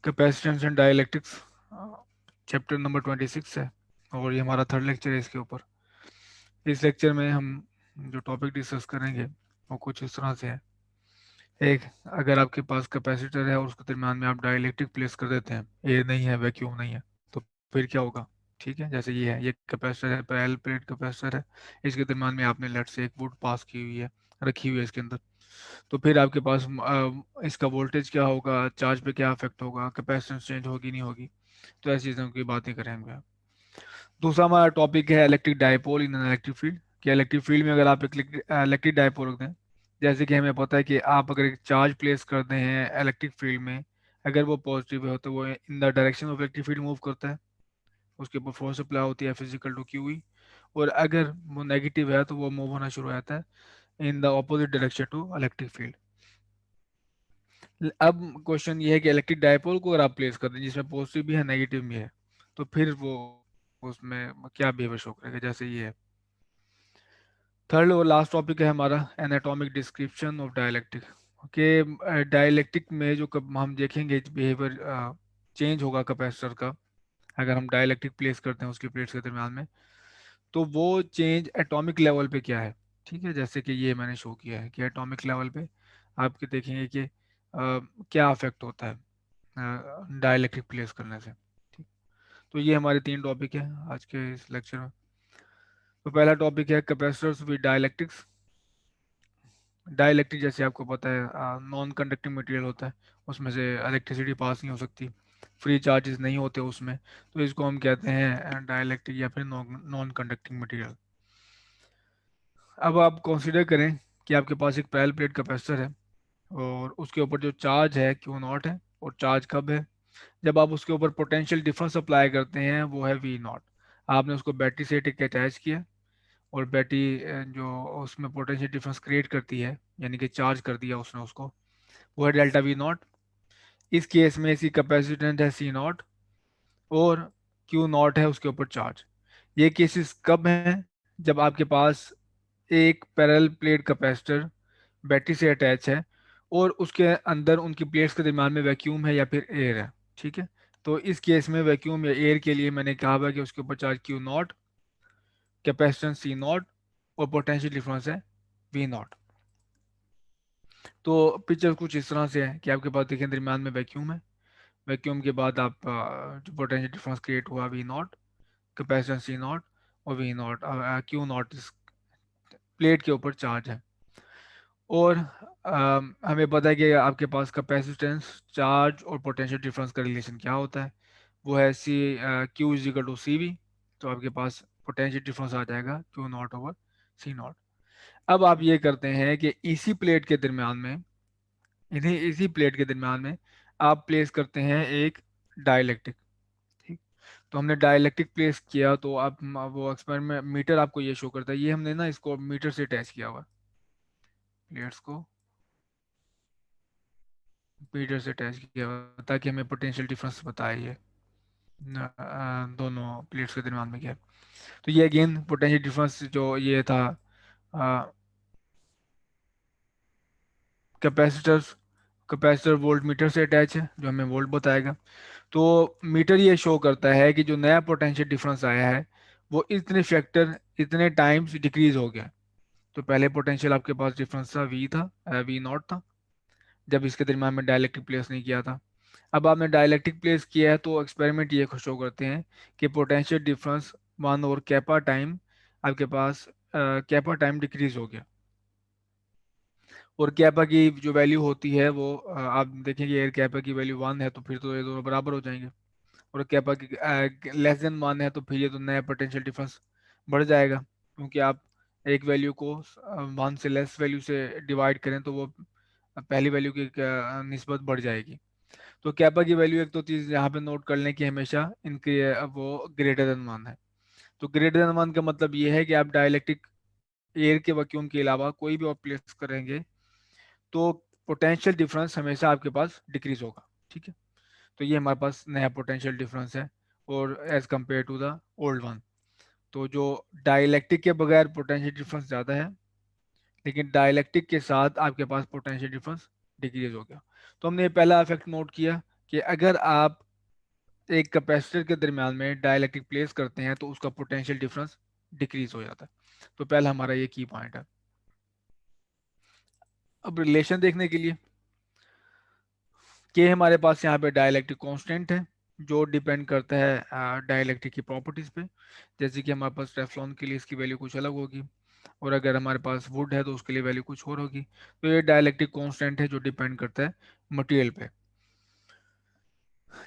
Capacitance and dielectrics, chapter number 26 है, और ये हमारा थर्ड लेक्चर है इसके ऊपर। इस लेक्चर में हम जो टॉपिक डिस्कस करेंगे वो कुछ इस तरह से है। एक, अगर आपके पास कैपेसिटर है और उसके दरम्यान में आप डाइलेक्ट्रिक प्लेस कर देते हैं, एयर नहीं है, वैक्यूम नहीं है, तो फिर क्या होगा? ठीक है, जैसे ये है, ये कैपेसिटर है, पैरेलल प्लेट कैपेसिटर है, इसके दरम्यान में आपने लेट से एक वुड पास की हुई है, रखी हुई है इसके अंदर। तो फिर आपके पास इसका वोल्टेज क्या होगा, चार्ज पे क्या इफेक्ट होगा, कैपेसिटेंस चेंज होगी नहीं होगी, तो ऐसी चीज़ों की बातें करेंगे। दूसरा हमारा टॉपिक है electric dipole in an electric field, कि इलेक्ट्रिक फील्ड में अगर आप एक इलेक्ट्रिक डायपोल रख दें, जैसे कि हमें पता है कि आप अगर एक चार्ज प्लेस करते हैं इलेक्ट्रिक फील्ड में, अगर वो पॉजिटिव है तो वो in the direction of electric field move करता है, उसके ऊपर फोर्स अप्लाई होती है फिजिकल टू क्यू ई। और अगर वो नेगेटिव है तो वो मूव होना शुरू हो जाता है in the opposite direction to electric field. अब क्वेश्चन ये है कि इलेक्ट्रिक डायपोल को अगर आप प्लेस कर दें जिसमें पॉजिटिव भी है नेगेटिव भी है, तो फिर वो उसमें क्या बिहेवियर शो करेगा, जैसे ये है। थर्ड और लास्ट टॉपिक है हमारा एनाटॉमिक डिस्क्रिप्शन ऑफ डायलैक्टिक, के डायलैक्टिक में जो हम देखेंगे बिहेवियर चेंज होगा कैपेसिटर का, अगर हम डायलैक्टिक प्लेस करते हैं उसकी प्लेट्स के दरम्यान में, तो वो चेंज एटॉमिक लेवल पे क्या है। ठीक है, जैसे कि ये मैंने शो किया है कि एटॉमिक लेवल पे आपके देखेंगे कि क्या अफेक्ट होता है डायलैक्ट्रिक प्लेस करने से। ठीक, तो ये हमारे तीन टॉपिक है आज के इस लेक्चर में। तो पहला टॉपिक है कैपेसिटर्स विद डायलैक्ट्रिक्स। डाइलेक्ट्रिक जैसे आपको पता है नॉन कंडक्टिंग मटेरियल होता है, उसमें से इलेक्ट्रिसिटी पास नहीं हो सकती, फ्री चार्जेस नहीं होते उसमें, तो इसको हम कहते हैं डाइलेक्ट्रिक या फिर नॉन कंडक्टिंग मटेरियल। अब आप कंसीडर करें कि आपके पास एक पैरेलल प्लेट कैपेसिटर है और उसके ऊपर जो चार्ज है क्यू नॉट है, और चार्ज कब है? जब आप उसके ऊपर पोटेंशियल डिफरेंस अप्लाई करते हैं, वो है वी नॉट। आपने उसको बैटरी से अटैच किया, और बैटरी जो उसमें पोटेंशियल डिफरेंस क्रिएट करती है, यानी कि चार्ज कर दिया उसने उसको, वो है डेल्टा वी नॉट। इस केस में इसकी कैपेसिटेंस है सी नॉट, और क्यू नॉट है उसके ऊपर चार्ज। ये केसेस कब हैं? जब आपके पास एक पैरेलल प्लेट कैपेसिटर बैटरी से अटैच है और उसके अंदर उनकी प्लेट्स के दरम्यान में वैक्यूम है या फिर एयर है। ठीक है, तो इस केस में वैक्यूम या एयर के लिए मैंने कहा हुआ कि उसके ऊपर charge Q not, capacitance C not, और पोटेंशियल डिफरेंस है वी नॉट। तो पिक्चर कुछ इस तरह से है कि आपके पास देखिए दरम्यान में वैक्यूम है, वैक्यूम के बाद आप जो पोटेंशियल डिफरेंस क्रिएट हुआ V not, capacitance C not, और वी नॉट क्यू नॉट इस प्लेट के ऊपर चार्ज है। और हमें पता है कि आपके पास कैपेसिटेंस, चार्ज और पोटेंशियल डिफरेंस का रिलेशन क्या होता है, वो है C Q is equal to C V. तो आपके पास पोटेंशियल डिफरेंस आ जाएगा Q not over C not. अब आप ये करते हैं कि इसी प्लेट के दरम्यान में, इन्हीं इसी प्लेट के दरम्यान में आप प्लेस करते हैं एक डाइलेक्ट्रिक। ठीक, तो हमने डाइलेक्ट्रिक प्लेस किया, तो आप वो एक्सपेरिमेंट मीटर आपको ये शो करता है, ये हमने ना इसको मीटर से अटैच किया हुआ प्लेट्स को, मीटर से अटैच किया हुआ ताकि हमें पोटेंशियल डिफरेंस बताए ये दोनों प्लेट्स के दरम्यान में क्या है। तो ये अगेन पोटेंशियल डिफरेंस जो ये था कैपेसिटर, कैपेसिटर वोल्ट मीटर से अटैच है जो हमें वोल्ट बताएगा। तो मीटर ये शो करता है कि जो नया पोटेंशियल डिफरेंस आया है वो इतने फैक्टर, इतने टाइम्स डिक्रीज हो गया। तो पहले पोटेंशियल आपके पास डिफरेंस था वी था, वी नॉट था, जब इसके दरम्यान में डायलैक्ट्रिक प्लेस नहीं किया था। अब आपने डायलैक्ट्रिक प्लेस किया है तो एक्सपेरिमेंट ये शो करते हैं कि पोटेंशियल डिफरेंस वन और कैपा टाइम, आपके पास कैपा टाइम डिक्रीज हो गया। और कैपा की जो वैल्यू होती है वो आप देखेंगे एयर कैपा की वैल्यू वन है तो फिर तो ये दोनों बराबर हो जाएंगे, और कैपा की लेस देन वन है तो फिर ये तो नया पोटेंशियल डिफरेंस बढ़ जाएगा, क्योंकि आप एक वैल्यू को वन से लेस वैल्यू से डिवाइड करें तो वो पहली वैल्यू की निस्बत बढ़ जाएगी। तो कैपा की वैल्यू एक तो चीज़ यहाँ पे नोट कर लें कि हमेशा इनके वो ग्रेटर देन वन है। तो ग्रेटर देन वन का मतलब ये है कि आप डाइलेक्ट्रिक एयर के वैक्यूम के अलावा कोई भी आप प्लेस करेंगे तो पोटेंशियल डिफरेंस हमेशा आपके पास डिक्रीज होगा। ठीक है, तो ये हमारे पास नया पोटेंशियल डिफरेंस है, और as compare to the old one. तो जो डाइलेक्ट्रिक के बगैर पोटेंशियल डिफरेंस ज़्यादा है, लेकिन डाइलेक्ट्रिक के साथ आपके पास पोटेंशियल डिफरेंस डिक्रीज हो गया। तो हमने ये पहला इफेक्ट नोट किया कि अगर आप एक कैपेसिटर के दरम्यान में डाइलेक्ट्रिक प्लेस करते हैं तो उसका पोटेंशियल डिफरेंस डिक्रीज हो जाता है। तो पहला हमारा ये की पॉइंट है। अब रिलेशन देखने के लिए, के हमारे पास यहाँ पे डाइलेक्ट्रिक कांस्टेंट है जो डिपेंड करता है डाइलेक्ट्रिक की प्रॉपर्टीज पे। जैसे कि हमारे पास टेफ्लॉन के लिए इसकी वैल्यू कुछ अलग होगी, और अगर हमारे पास वुड है तो उसके लिए वैल्यू कुछ और होगी। तो ये डाइलेक्ट्रिक कांस्टेंट है जो डिपेंड करता है मटेरियल पे।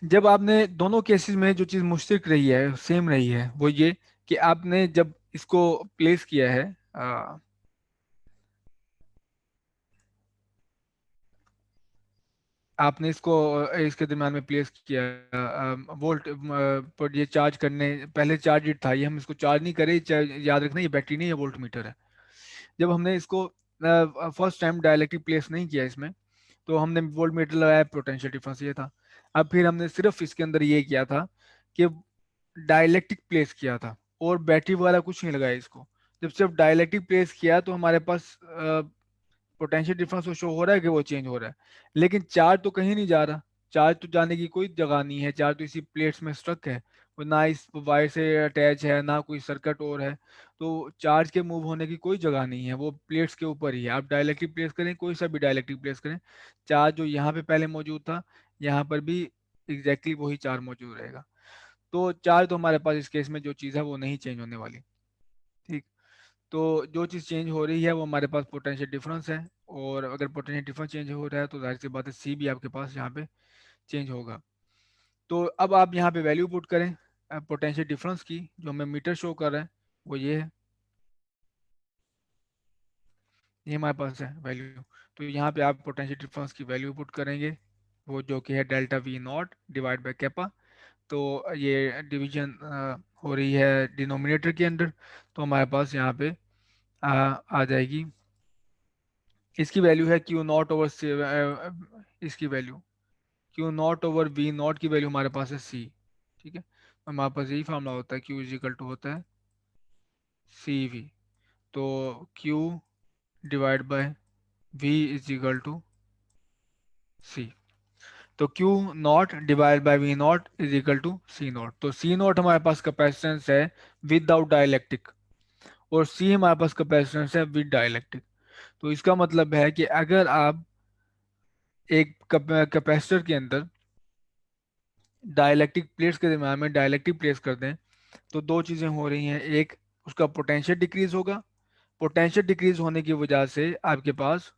जब आपने दोनों केसेस में जो चीज़ मुश्तरक रही है, सेम रही है, वो ये कि आपने जब इसको प्लेस किया है, आपने इसको इसके दरम्यान में प्लेस किया वोल्ट पर, ये चार्ज करने पहले चार्ज था, ये हम इसको चार्ज नहीं करें, याद रखना ये बैटरी नहीं है, वोल्ट मीटर है। जब हमने इसको फर्स्ट टाइम डायलेक्ट्रिक प्लेस नहीं किया इसमें, तो हमने वोल्ट मीटर लगाया, पोटेंशियल डिफरेंस ये था। अब फिर हमने सिर्फ इसके अंदर ये किया था कि डायलेक्ट्रिक प्लेस किया था, और बैटरी वाला कुछ नहीं लगाया इसको। जब सिर्फ डायलेक्ट्रिक प्लेस किया तो हमारे पास पोटेंशियल डिफरेंस तो शो हो रहा है कि वो चेंज हो रहा है, लेकिन चार्ज तो कहीं नहीं जा रहा। चार्ज तो जाने की कोई जगह नहीं है, चार्ज तो इसी प्लेट्स में स्टक है, वो ना इस वायर से अटैच है ना कोई सर्किट और है। तो चार्ज के मूव होने की कोई जगह नहीं है, वो प्लेट्स के ऊपर ही है। आप डायलेक्ट्रिक प्लेस करें, कोई सा भी डायलेक्ट्रिक प्लेस करें, चार्ज जो यहाँ पे पहले मौजूद था यहाँ पर भी एग्जैक्टली वही चार्ज मौजूद रहेगा। तो चार्ज तो हमारे पास इस केस में जो चीज़ है वो नहीं चेंज होने वाली। ठीक। तो जो चीज़ चेंज हो रही है वो हमारे पास पोटेंशियल डिफरेंस है, और अगर पोटेंशियल डिफरेंस चेंज हो रहा है तो जाहिर सी बात है सी भी आपके पास यहाँ पे चेंज होगा। तो अब आप यहाँ पे वैल्यू पुट करें पोटेंशियल डिफरेंस की, जो हमें मीटर शो कर रहा है वो ये है, ये हमारे पास है वैल्यू। तो यहाँ पे आप पोटेंशियल डिफरेंस की वैल्यू पुट करेंगे, वो जो कि है delta we not divide by kappa. तो ये डिवीजन हो रही है डिनोमिनेटर के अंदर, तो हमारे पास यहाँ पे आ जाएगी, इसकी वैल्यू है क्यू नॉट ओवर सी, इसकी value Q not over V not की वैल्यू हमारे पास है सी। ठीक है, हमारे पास यही फार्मूला होता है, क्यू इज इक्वल टू होता है सी वी। तो Q divide by V is equal to C. तो Q naught divide by V naught is equal to C naught. तो सी नॉट हमारे पास कैपेसिटेंस है विदाउट डाइलेक्ट्रिक, और सी हमारे पास कैपेसिटेंस है विद डाइलेक्ट्रिक। तो इसका मतलब है कि अगर आप एक कैपेसिटर के अंदर डाइलेक्ट्रिक प्लेट्स के दरम्यान में डाइलेक्ट्रिक प्लेस कर दें, तो दो चीज़ें हो रही हैं। एक, उसका पोटेंशियल डिक्रीज होगा, पोटेंशियल डिक्रीज होने की वजह से आपके पास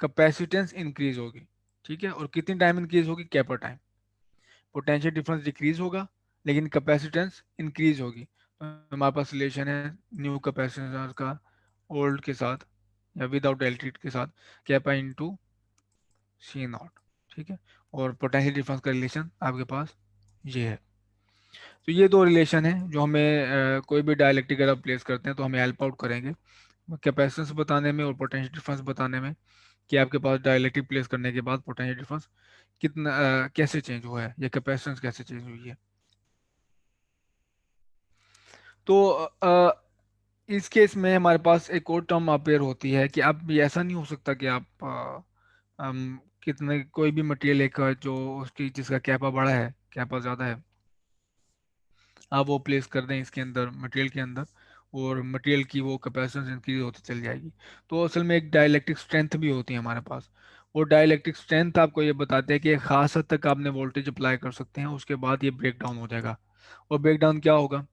कैपेसिटेंस इंक्रीज होगी। ठीक है, और कितनी टाइम इंक्रीज होगी? कैपर टाइम। पोटेंशियल डिफरेंस डिक्रीज होगा लेकिन कैपेसिटेंस इंक्रीज होगी। तो हमारे पास रिलेशन है न्यू कैपेसिटेंस का ओल्ड के साथ या विदाउट इलेक्ट्रिक के साथ, कैपा इंटू सी नॉट। ठीक है, और पोटेंशियल डिफरेंस का रिलेशन आपके पास ये है। तो ये दो रिलेशन है जो हमें कोई भी डायलेक्ट्रिक अगर प्लेस करते हैं तो हमें हेल्प आउट करेंगे कैपेसिटेंस बताने में और पोटेंशियल डिफरेंस बताने में, कि आपके पास डायलेक्ट्रिक प्लेस करने के बाद पोटेंशियल डिफरेंस कितना कैसे चेंज हुआ है या कैपेसिटेंस कैसे चेंज हुई है। तो इस केस में हमारे पास एक और टर्म अपेयर होती है कि अब ये ऐसा नहीं हो सकता कि आप कितने कोई भी मटेरियल एक जो उसकी जिसका कैपा बड़ा है, कैपा ज़्यादा है, आप वो प्लेस कर दें इसके अंदर मटेरियल के अंदर, और मटेरियल की वो कैपेसिटेंस इंक्रीज होती चली जाएगी। तो असल में एक डाइलेक्ट्रिक स्ट्रेंथ भी होती है हमारे पास। वो डाइलेक्ट्रिक स्ट्रेंथ आपको ये बताते हैं कि एक खास हद तक आपने वोल्टेज अप्लाई कर सकते हैं, उसके बाद ये ब्रेक डाउन हो जाएगा। और ब्रेक डाउन क्या होगा?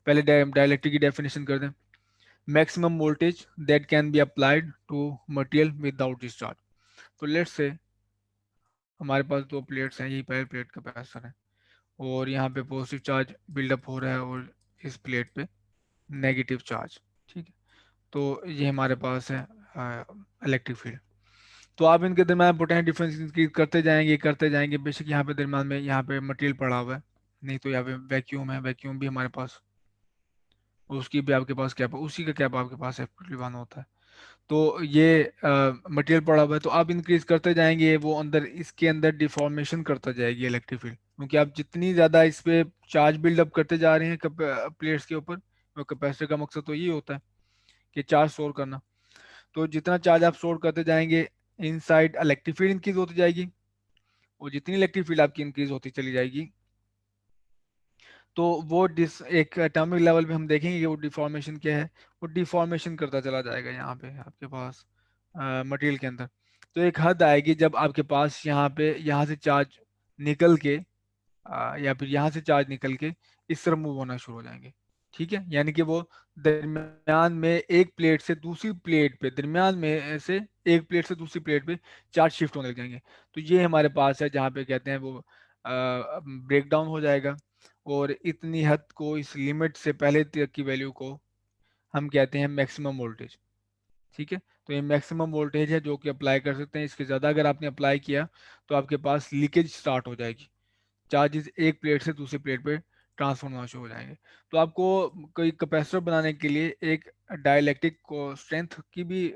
पहले डाइलेक्ट्रिक की डेफिनेशन कर दें। Maximum voltage that can be applied to material without discharge. तो लेट्स से हमारे पास दो प्लेट्स हैं, यही पहले प्लेट कैपेसिटर है, और यहाँ पे पॉजिटिव चार्ज बिल्डअप हो रहा है और इस प्लेट पे नेगेटिव चार्ज। ठीक है, तो ये हमारे पास है इलेक्ट्रिक फील्ड। तो आप इनके दरम्यान पोटेंशियल डिफरेंस इंक्रीज करते जाएंगे, बेशक यहाँ पे दरम्यान में यहाँ पे मटेरियल पड़ा हुआ है, नहीं तो यहाँ पे वैक्यूम है, वैक्यूम भी हमारे पास, उसकी भी आपके पास कैप, उसी का कैप आपके पास F21 होता है। तो ये मटेरियल पड़ा हुआ है, तो आप इंक्रीज करते जाएंगे, वो अंदर इसके अंदर डिफॉर्मेशन करता जाएगी इलेक्ट्रिक फील्ड, क्योंकि आप जितनी ज़्यादा इस पे चार्ज बिल्डअप करते जा रहे हैं प्लेट्स के ऊपर, और कैपेसिटर का मकसद तो ये होता है कि चार्ज स्टोर करना। तो जितना चार्ज आप स्टोर करते जाएंगे, इनसाइड इलेक्ट्रिक फील्ड इंक्रीज होती जाएगी, और जितनी इलेक्ट्रिक फील्ड आपकी इंक्रीज होती चली जाएगी, तो वो डिस एक एटॉमिक लेवल पे हम देखेंगे कि वो डिफॉर्मेशन क्या है, वो डिफॉर्मेशन करता चला जाएगा यहाँ पे आपके पास मटेरियल के अंदर। तो एक हद आएगी जब आपके पास यहाँ पे, यहाँ से चार्ज निकल के या फिर यहाँ से चार्ज निकल के इस तरफ मूव होना शुरू हो जाएंगे। ठीक है, यानी कि वो दरमियान में एक प्लेट से दूसरी प्लेट पे, दरमियान में से एक प्लेट से दूसरी प्लेट पे चार्ज शिफ्ट होने लग जाएंगे। तो ये हमारे पास है जहाँ पे कहते हैं वो ब्रेक डाउन हो जाएगा। और इतनी हद को, इस लिमिट से पहले तक की वैल्यू को हम कहते हैं मैक्सिमम वोल्टेज। ठीक है, तो ये मैक्सिमम वोल्टेज है जो कि अप्लाई कर सकते हैं। इसके ज़्यादा अगर आपने अप्लाई किया तो आपके पास लीकेज स्टार्ट हो जाएगी, चार्जेस एक प्लेट से दूसरी प्लेट पे ट्रांसफर होना शुरू हो जाएंगे। तो आपको कोई कैपेसिटर बनाने के लिए एक डाइलेक्ट्रिक को स्ट्रेंथ की भी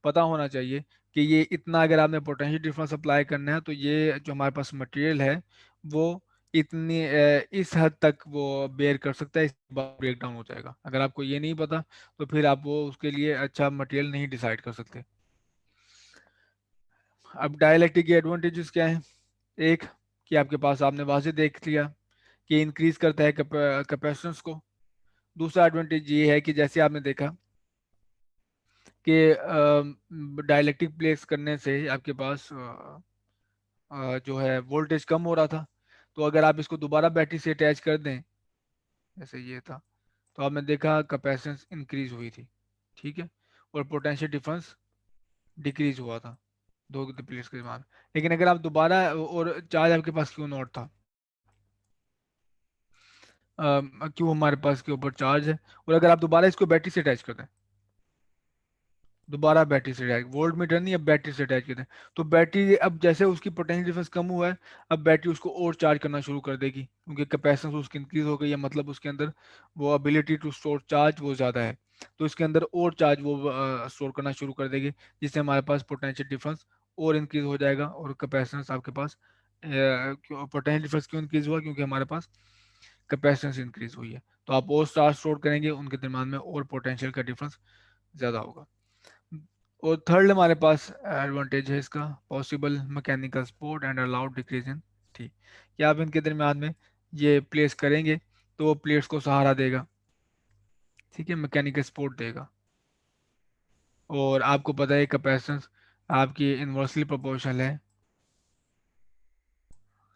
पता होना चाहिए कि ये इतना, अगर आपने पोटेंशियल डिफरेंस अप्लाई करना है तो ये जो हमारे पास मटेरियल है वो इतनी इस हद तक वो बेयर कर सकता है, इसके बाद ब्रेक डाउन हो जाएगा। अगर आपको ये नहीं पता तो फिर आप वो उसके लिए अच्छा मटेरियल नहीं डिसाइड कर सकते। अब डाइलेक्ट्रिक के एडवांटेजेस क्या हैं? एक, कि आपके पास, आपने वाजे देख लिया कि इंक्रीज करता है कैपेसिटेंस को। दूसरा एडवांटेज ये है कि जैसे आपने देखा कि डाइलेक्ट्रिक प्लेस करने से आपके पास जो है वोल्टेज कम हो रहा था। तो अगर आप इसको दोबारा बैटरी से अटैच कर दें, जैसे ये था, तो आपने देखा कैपेसिटेंस इंक्रीज हुई थी। ठीक है, और पोटेंशियल डिफरेंस डिक्रीज हुआ था दो प्लेट्स के दरम्यान। लेकिन अगर आप दोबारा, और चार्ज आपके पास क्यों नॉट था, क्यों हमारे पास के ऊपर चार्ज है, और अगर आप दोबारा इसको बैटरी से अटैच कर दें, दोबारा बैटरी से अटैच, वोल्ट मीटर नहीं, अब बैटरी से अटैच करते हैं, तो बैटरी अब जैसे उसकी पोटेंशियल डिफरेंस कम हुआ है, अब बैटरी उसको और चार्ज करना शुरू कर देगी, क्योंकि कैपेसिटेंस उसकी इंक्रीज हो गई है, मतलब उसके अंदर वो एबिलिटी टू स्टोर चार्ज वो ज़्यादा है। तो इसके अंदर और चार्ज वो स्टोर करना शुरू कर देगी, जिससे हमारे पास पोटेंशियल डिफरेंस और इंक्रीज हो जाएगा, और कैपेसिटेंस आपके पास, पोटेंशियल डिफरेंस क्यों इंक्रीज हुआ, क्योंकि हमारे पास कैपेसिटेंस इंक्रीज हुई है। तो आप और चार्ज स्टोर करेंगे, उनके दरम्यान में और पोटेंशियल का डिफरेंस ज़्यादा होगा। और थर्ड हमारे पास एडवांटेज है इसका, possible mechanical support and allowed decrease in T, कि आप इनके दरमियान में ये प्लेस करेंगे तो वो प्लेट्स को सहारा देगा। ठीक है, मैकेनिकल सपोर्ट देगा। और आपको पता है कैपेसिटेंस आपकी इन्वर्सली प्रोपोर्शनल है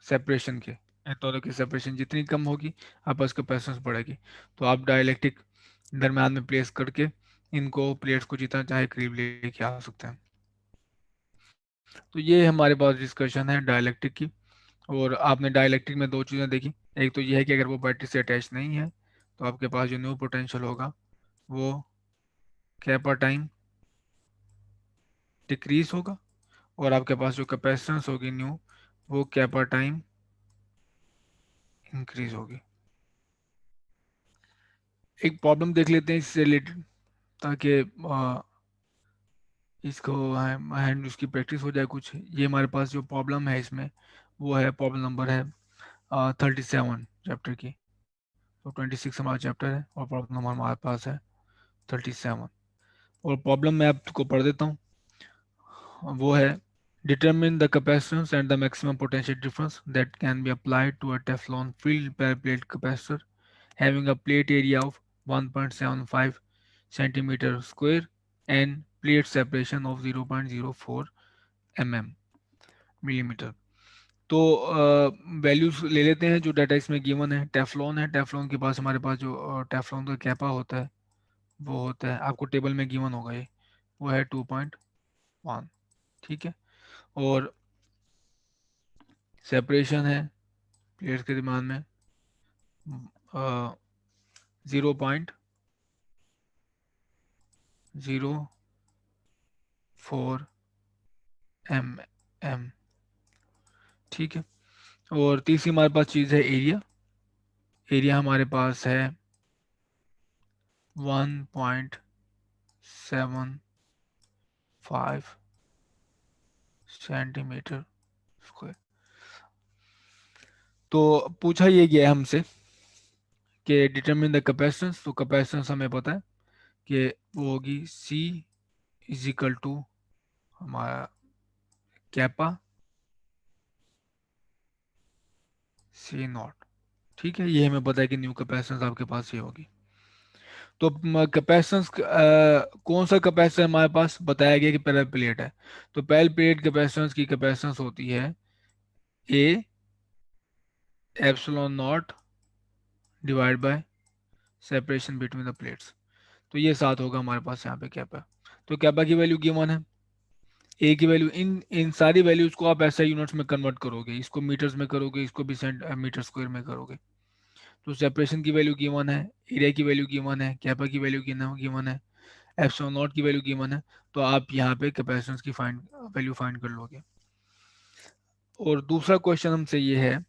सेपरेशन के, इन दोनों की सेपरेशन जितनी कम होगी आपस कैपेसिटेंस बढ़ेगी। तो आप डाइलेक्ट्रिक दरमियान में प्लेस करके इनको, प्लेट्स को जितना चाहे करीब लेके आ सकते हैं। तो ये हमारे पास डिस्कशन है डाइलेक्ट्रिक की। और आपने डाइलेक्ट्रिक में दो चीज़ें देखी, एक तो ये है कि अगर वो बैटरी से अटैच नहीं है तो आपके पास जो न्यू पोटेंशियल होगा वो कैपा टाइम डिक्रीज होगा, और आपके पास जो कैपेसिटेंस होगी न्यू, वो कैपा टाइम इंक्रीज होगी। एक प्रॉब्लम देख लेते हैं इससे रिलेटेड, ताकि इसको हैंड उसकी प्रैक्टिस हो जाए कुछ। ये हमारे पास जो प्रॉब्लम है इसमें, वो है प्रॉब्लम नंबर है 37 चैप्टर की। तो 26 हमारा चैप्टर है और प्रॉब्लम नंबर हमारे पास है 37। और प्रॉब्लम मैं आपको पढ़ देता हूँ। वो है, determine the capacitance and the maximum potential difference that can be applied to a Teflon filled plate capacitor having a plate area of 1.75 centimeter square and plate separation of 0.04 mm millimeter। तो values ले लेते हैं जो data इसमें given है। Teflon है, Teflon के पास हमारे पास जो टेफ्लॉन का कैपा होता है वो होता है, आपको टेबल में गिवन होगा ये, वो है 2.1। ठीक है, और सेपरेशन है प्लेट्स के दरम्यान में 0.04 mm। ठीक है, और तीसरी हमारे पास चीज़ है एरिया। एरिया हमारे पास है 1.75 सेंटीमीटर स्क्वायर। तो पूछा ये गया है हमसे कि डिटरमिन द कैपेसिटेंस। तो कैपेसिटेंस हमें पता है कि वो होगी सी इज इक्वल टू हमारा कैपा सी नॉट। ठीक है, ये हमें पता है कि न्यू कैपेसिटेंस आपके पास ये होगी। तो कैपेसिटेंस कौन सा कैपेसिटर हमारे पास बताया गया कि पैरेलल प्लेट है। तो पैरेलल प्लेट कैपेसिटेंस की कैपेसिटेंस होती है A epsilon not divide bye separation between the plates. तो ये साथ होगा हमारे पास यहाँ पे कैपा। तो कैपा की वैल्यू गिवन है, ए की वैल्यू, इन इन सारी वैल्यूज को आप ऐसा यूनिट्स में कन्वर्ट करोगे, इसको मीटर्स में करोगे, इसको भी मीटर स्क्वायर में करोगे। तो सेपरेशन की वैल्यू गिवन है, एरिया की वैल्यू गिवन है, कैपा की वैल्यू गिवन है, एप्सिलॉन नॉट की वैल्यू गिवन है। तो आप यहाँ पे कैपेसिटेंस की फाइंड वैल्यू फाइंड कर लोगे। और दूसरा क्वेश्चन हमसे ये है,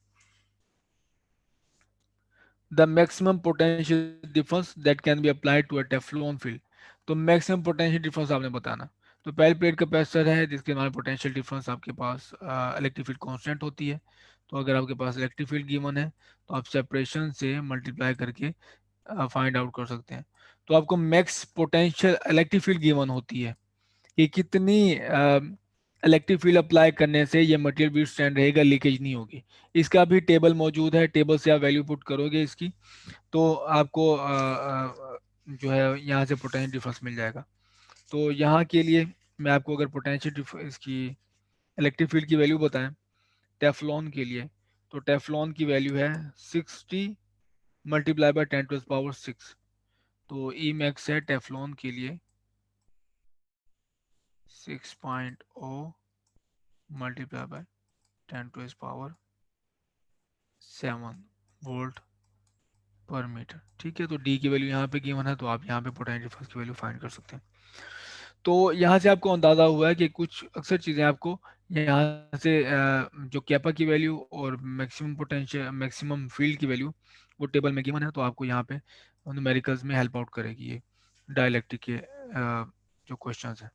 the maximum potential difference that can be applied to a Teflon field. तो मैक्सिमम पोटेंशियल डिफरेंस आपने बताना। तो पहले प्लेट कैपेसिटर है जिसके हमारे पोटेंशियल डिफरेंस आपके पास इलेक्ट्रिक फील्ड कांस्टेंट होती है। तो अगर आपके पास इलेक्ट्रिक फील्ड गिवन है तो आप सेपरेशन से मल्टीप्लाई करके फाइंड आउट कर सकते हैं। तो आपको max potential electric field given होती है कि कितनी इलेक्ट्रिक फील्ड अप्लाई करने से ये मटेरियल भी स्टैंड रहेगा, लीकेज नहीं होगी। इसका भी टेबल मौजूद है, टेबल से आप वैल्यू पुट करोगे इसकी, तो आपको जो है यहाँ से पोटेंशियल डिफरेंस मिल जाएगा। तो यहाँ के लिए मैं आपको अगर पोटेंशियल इसकी इलेक्ट्रिक फील्ड की वैल्यू बताएं टेफ्लॉन के लिए, तो टेफ्लॉन की वैल्यू है 60 मल्टीप्लाई बाय 10⁻⁶। तो ई मैक्स है टेफ्लॉन के लिए 6.0 मल्टीप्लाई बाय 10⁻⁷ वोल्ट पर मीटर। ठीक है, तो डी की वैल्यू यहाँ पे गिवन है, तो आप यहाँ पे पोटेंशियल डिफरेंस की वैल्यू फाइंड कर सकते हैं। तो यहाँ से आपको अंदाजा हुआ है कि कुछ अक्सर चीज़ें आपको यहाँ से जो कैपा की वैल्यू और मैक्सिमम पोटेंशियल मैक्सिमम फील्ड की वैल्यू वो टेबल में गिवन है, तो आपको यहाँ पे न्यूमेरिकल्स में हेल्प आउट करेगी ये डाइलेक्ट्रिक के जो क्वेश्चंस हैं।